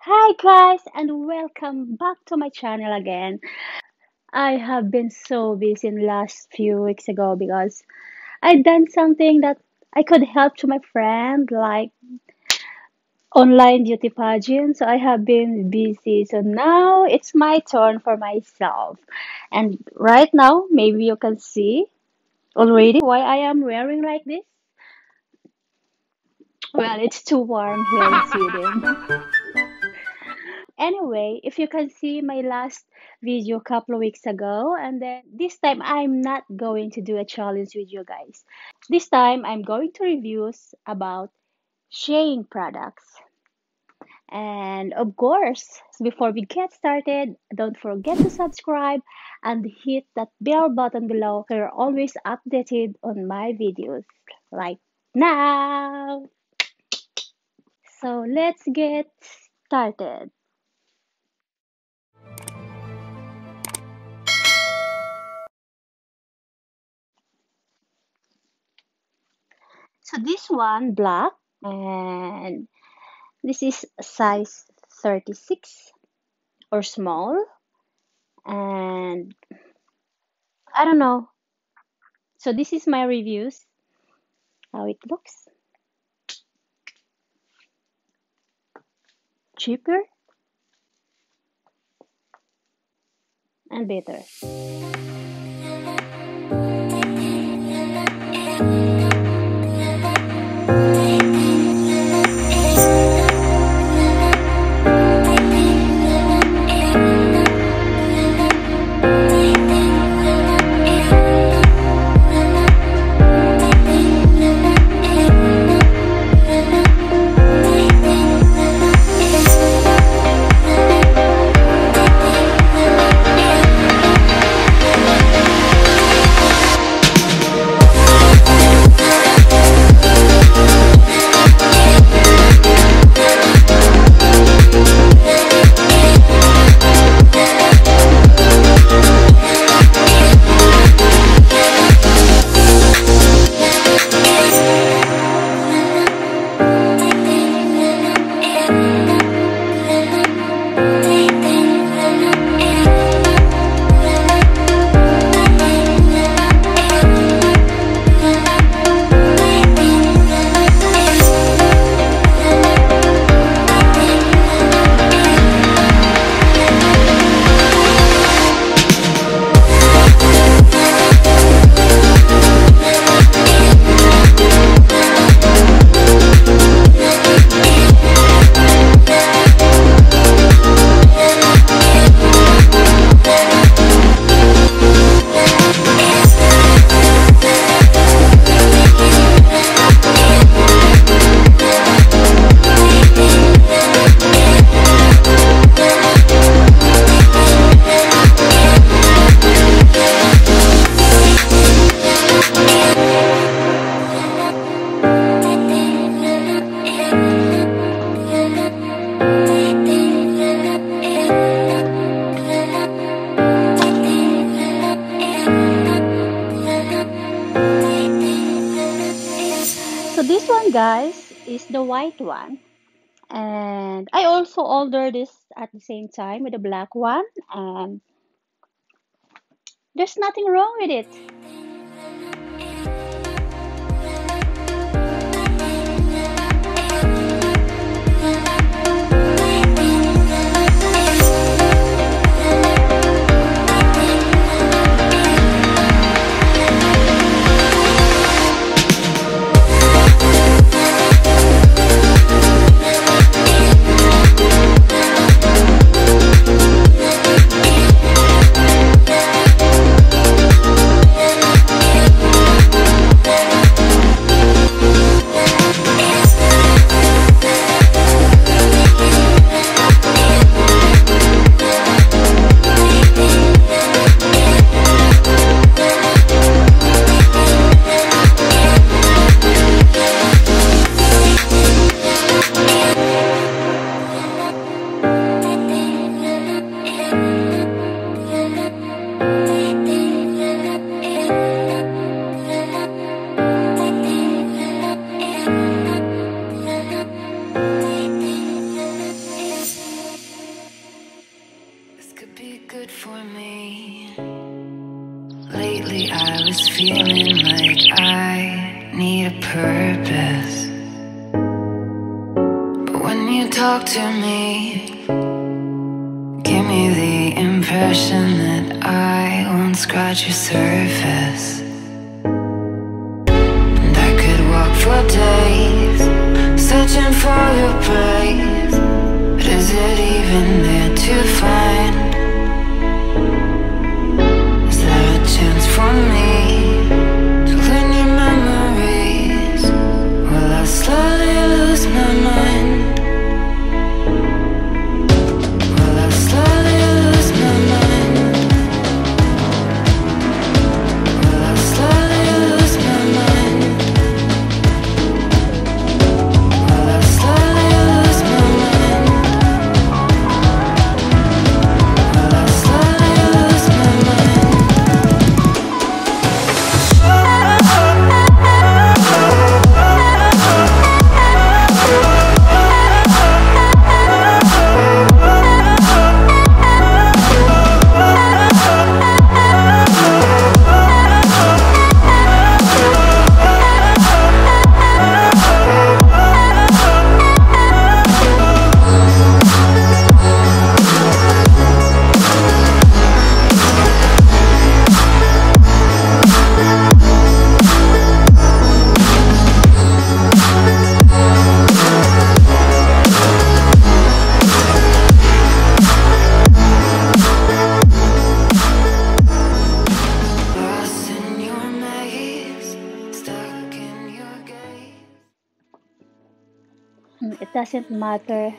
Hi guys and welcome back to my channel again. I have been so busy in the last few weeks ago because I done something that I could help to my friend like online beauty pageant. So I have been busy. So now it's my turn for myself. And right now maybe you can see already why I am wearing like this. Well, it's too warm here in Sweden. Anyway, if you can see my last video a couple of weeks ago, and then this time I'm not going to do a challenge with you guys. This time I'm going to reviews about Shein products. And of course, before we get started, don't forget to subscribe and hit that bell button below so you're always updated on my videos. Like now. So let's get started. So this one black and this is size 36 or small and I don't know. So this is my reviews how it looks. Cheaper and better. So this one guys is the white one and I also ordered this at the same time with the black one and there's nothing wrong with it. good for me. Lately I was feeling like I need a purpose, but when you talk to me, give me the impression that I won't scratch your surface. And I could walk for days searching for your praise, but is it even there to find? Is there a chance for me to learn your memories? Will I slowly lose my mind? Will I slowly lose my mind? Will I slowly lose my mind? Will I slowly lose my mind? Will I slowly lose my mind? Lost in your maze, stuck in your gaze. It doesn't matter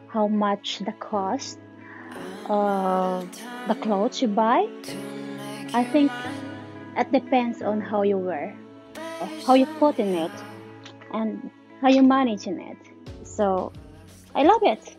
how much the cost of the clothes you buy. I think it depends on how you wear, how you put in it, and how you manage in it. So I love it.